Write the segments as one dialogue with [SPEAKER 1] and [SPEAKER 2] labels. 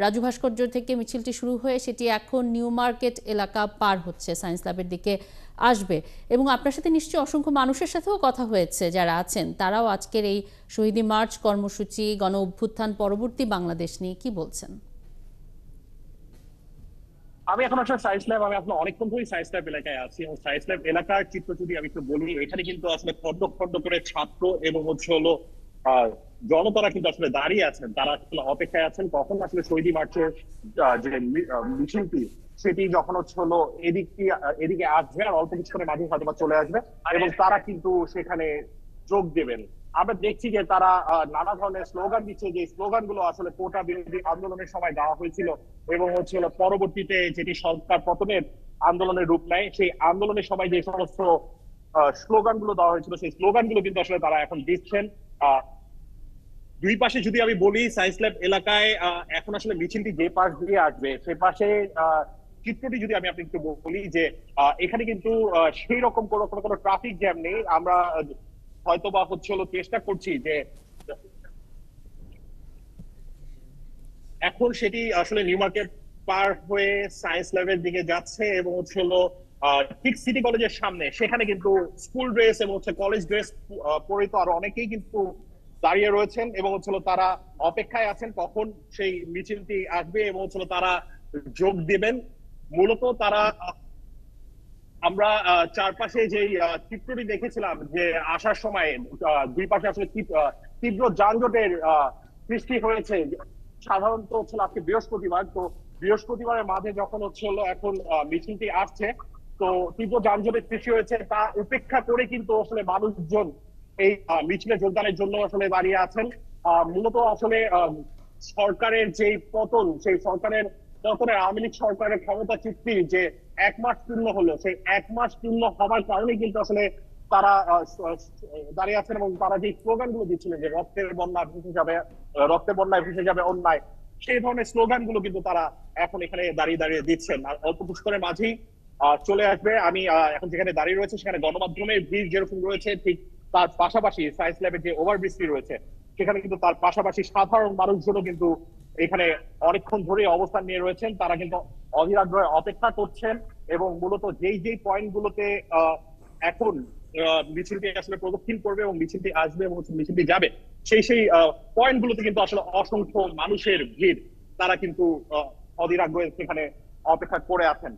[SPEAKER 1] রাজু ভাস্কর্য থেকে মিছিলটি শুরু হয়ে সেটি এখন নিউ মার্কেট এলাকা পার হচ্ছে, সায়েন্স ল্যাবের দিকে আসবে। এবং আপনার সাথে নিশ্চয়ই অসংখ্য মানুষের সাথেও কথা হয়েছে যারা আছেন, তারাও আজকের এই শহীদি মার্চ কর্মসূচি, গণ অভ্যুত্থান পরবর্তী বাংলাদেশ নিয়ে কি বলছেন?
[SPEAKER 2] আমি এখন আসলে সায়েন্স ল্যাব, আমি আসলে অনেকক্ষণ ধরেই সায়েন্স ল্যাব এলাকায় আছি, এবং সায়েন্স ল্যাব এলাকার চিত্র যদি আমি একটু বলি, এখানে কিন্তু আসলে খন্ড খন্ড করে ছাত্র এবং হলো জনতারা কিন্তু আসলে দাঁড়িয়ে আছেন, তারা আসলে অপেক্ষায় আছেন কখন আসলে শহীদ মার্চের যে মিছিলটি সেটি যখন হলো এদিকে আসবে, আর অল্প কিছুক্ষণের মাঝে হয়তো চলে আসবে, এবং তারা কিন্তু সেখানে যোগ দেবেন। আমরা দেখছি যে তারা নানা ধরনের স্লোগান দিচ্ছে, যে স্লোগান গুলো আসলে কোটা বিরোধী আন্দোলনের সময় দেওয়া হয়েছিল, এবং পরবর্তীতে যেটি সরকার পতনের আন্দোলনের রূপ নেয়, সেই আন্দোলনের সময় যে সমস্ত স্লোগান গুলো দেওয়া হয়েছিল, সেই স্লোগান গুলো কিন্তু আসলে তারা এখন দিচ্ছেন। দুই পাশে যদি আমি বলি, সায়েন্স ল্যাব এলাকায় এখন আসলে মিছিলটি যে পাশ দিয়ে আসবে সে পাশে চিত্রটি যদি আমি আপনি একটু বলি, যে এখানে কিন্তু সেই রকম কোনো ট্রাফিক জ্যাম নেই। আমরা হয়তো বা চেষ্টা করছি যে এখন সেটি আসলে নিউ মার্কেট পার হয়ে সায়েন্স ল্যাবের দিকে যাচ্ছে, এবং ঠিক সিটি কলেজের সামনে সেখানে কিন্তু স্কুল ড্রেস এবং কলেজ ড্রেস পরিহিত আরো অনেকেই কিন্তু দাঁড়িয়ে রয়েছেন, এবং তারা অপেক্ষায় আছেন কখন সেই মিছিলটি আসবে, এবং তারা যোগ দেবেন। মূলত তারা আমরা চারপাশে যে চিত্রটি দেখেছিলাম, যে আসার সময় দুই পাশে আসলে তীব্র যানজটের সৃষ্টি হয়েছে। সাধারণত আজকে বৃহস্পতিবার, তো বৃহস্পতিবারের মাঝে যখন এখন মিছিলটি আসছে, তো তীব্র যানজটের সৃষ্টি হয়েছে, তা উপেক্ষা করে কিন্তু আসলে মানুষজন এই মিছিলে যোগদানের জন্য আসলে দাঁড়িয়ে আছেন। মূলত আসলে সরকারের যে পতন, সেই সরকারের পতনে আওয়ামী লীগ সরকারের ক্ষমতাচ্যুতি যে 1 মাস পূর্ণ হলো, সেই 1 মাস পূর্ণ হবার কারণে কিন্তু আসলে তারা দাঁড়িয়ে আছেন, এবং তারা যে স্লোগান গুলো দিচ্ছিলেন, যে রক্তের বন্যা ভেসে যাবে, রক্তের বন্যায় ভেসে যাবে অন্যায়, সেই ধরনের স্লোগান গুলো কিন্তু তারা এখন এখানে দাঁড়িয়ে দাঁড়িয়ে দিচ্ছেন। আর অল্প কিছুক্ষণের মাঝেই চলে আসবে। আমি এখন যেখানে দাঁড়িয়ে রয়েছে সেখানে গণমাধ্যমের ভিড় যেরকম রয়েছে, ঠিক তার পাশাপাশি সায়েন্স ল্যাবের যে ওভারব্রিজটি রয়েছে সেখানে কিন্তু তার পাশাপাশি সাধারণ মানুষজনও কিন্তু এখানে অনেকক্ষণ ধরে অবস্থান নিয়ে রয়েছেন। তারা কিন্তু অধীর আগ্রহে অপেক্ষা করছেন, এবং মূলত যেই যেই পয়েন্ট গুলোতে এখন মিছিলটি আসলে প্রদক্ষিণ করবে এবং মিছিলটি আসবে এবং মিছিলটি যাবে, সেই পয়েন্ট গুলোতে কিন্তু আসলে অসংখ্য মানুষের ভিড়, তারা কিন্তু অধীর আগ্রহে সেখানে অপেক্ষা করে আছেন।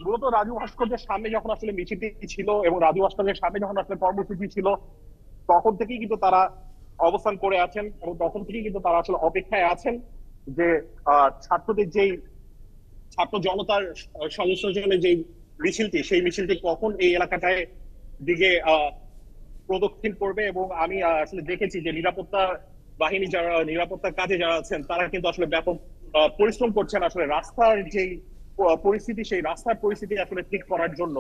[SPEAKER 2] মূলত রাজু ভাস্কর্যের সামনে যখন আসলে মিছিলটি ছিল, এবং রাজু ভাস্কর্যের সামনে যখন আসলে কর্মসূচি ছিল, তখন থেকেই কিন্তু তারা অবস্থান করে আছেন, এবং তখন থেকেই কিন্তু তারা আসলে অপেক্ষায় আছেন যে ছাত্রদের যেই ছাত্র জনতার সদস্যজনের যে মিছিলটি, সেই মিছিলটি কখন এই এলাকাটায় দিকে প্রদক্ষিণ করবে। এবং আমি আসলে দেখেছি যে নিরাপত্তা বাহিনী, যারা নিরাপত্তার কাজে যারা আছেন, তারা কিন্তু আসলে ব্যাপক পরিশ্রম করছেন আসলে রাস্তার যে পরিস্থিতি, সেই রাস্তার পরিস্থিতি আসলে ঠিক করার জন্য।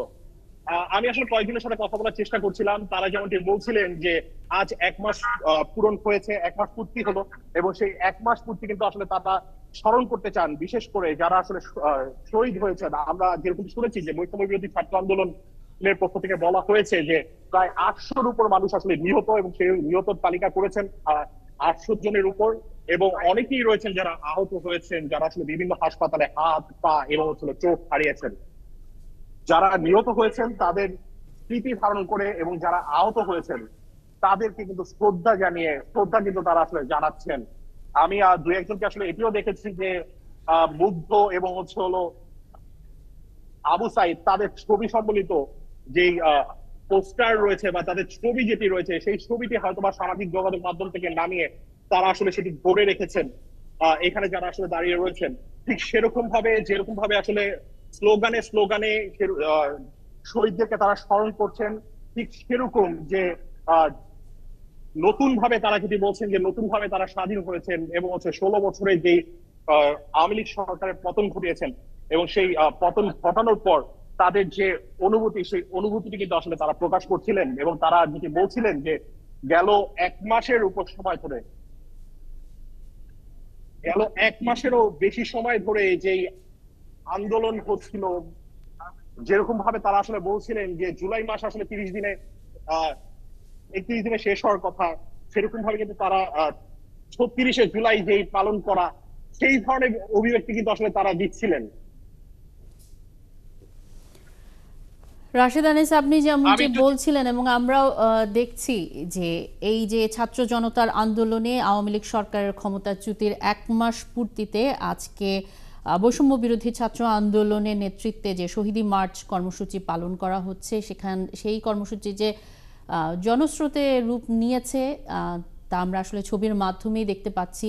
[SPEAKER 2] আমি আসলে কয়েকজনের সাথে কথা বলার চেষ্টা করছিলাম, তারা যেমনটি বলছিলেন যে আজ 1 মাস পূরণ হয়েছে, 1 মাস পূর্তি হলো, এবং সেই 1 মাস পূর্তি কিন্তু আসলে তারা স্মরণ করতে চান, বিশেষ করে যারা আসলে শহীদ হয়েছেন। আমরা যেরকম শুনেছি যে বৈষম্য বিরোধী ছাত্র আন্দোলনের পক্ষ থেকে বলা হয়েছে যে প্রায় 800-র উপর মানুষ আসলে নিহত, এবং সেই নিহত তালিকা করেছেন 800 জনের উপর, এবং অনেকেই রয়েছেন যারা আহত হয়েছেন, যারা আসলে বিভিন্ন হাসপাতালে হাত পা এবং চোখ হারিয়েছেন। যারা নিহত হয়েছেন তাদের স্মৃতি ধারণ করে, এবং যারা আহত হয়েছেন তাদেরকে কিন্তু শ্রদ্ধা কিন্তু তারা আসলে জানাচ্ছেন। আমি দু একজনকে আসলে এটিও দেখেছি যে মুগ্ধ এবং আবু সাইদ, তাদের ছবি সম্বলিত যে পোস্টার রয়েছে বা তাদের ছবি যেটি রয়েছে, সেই ছবিটি হয়তো বা সামাজিক যোগাযোগ মাধ্যম থেকে নামিয়ে তারা আসলে সেটি ধরে রেখেছেন এখানে যারা আসলে দাঁড়িয়ে রয়েছেন। ঠিক যেরকম ভাবে আসলে স্লোগানে স্লোগানে শহীদদেরকে তারা স্মরণ করছেন, ঠিক সেরকম যে নতুন ভাবে তারা যদি বলছেন যে নতুন ভাবে তারা স্বাধীন হয়েছেন, এবং 16 বছরে যে আওয়ামী লীগ সরকারের পতন ঘটিয়েছেন, এবং সেই পতন ঘটানোর পর তাদের যে অনুভূতি, সেই অনুভূতিটি কিন্তু আসলে তারা প্রকাশ করছিলেন, এবং তারা যেটি বলছিলেন যে গেল 1 মাসের উপর সময় ধরে, গেল 1 মাসেরও বেশি সময় ধরে যেই আন্দোলন হচ্ছিল, যেরকম ভাবে তারা আসলে বলছিলেন যে জুলাই মাস আসলে 30 দিনে 31 দিনে শেষ হওয়ার কথা, সেরকম ভাবে কিন্তু তারা 36শে জুলাই যেই পালন করা, সেই ধরনের অভিব্যক্তি কিন্তু আসলে তারা দিচ্ছিলেন।
[SPEAKER 1] রাশেদ আনিস, আপনি যেমন যে বলছিলেন এবং আমরাও দেখছি যে এই যে ছাত্র জনতার আন্দোলনে আওয়ামী লীগ সরকারের ক্ষমতাচ্যুতির 1 মাস পূর্তিতে আজকে বৈষম্য বিরোধী ছাত্র আন্দোলনের নেতৃত্বে যে শহীদি মার্চ কর্মসূচি পালন করা হচ্ছে, সেই কর্মসূচি যে জনস্রোতে রূপ নিয়েছে তা আমরা আসলে ছবির মাধ্যমেই দেখতে পাচ্ছি।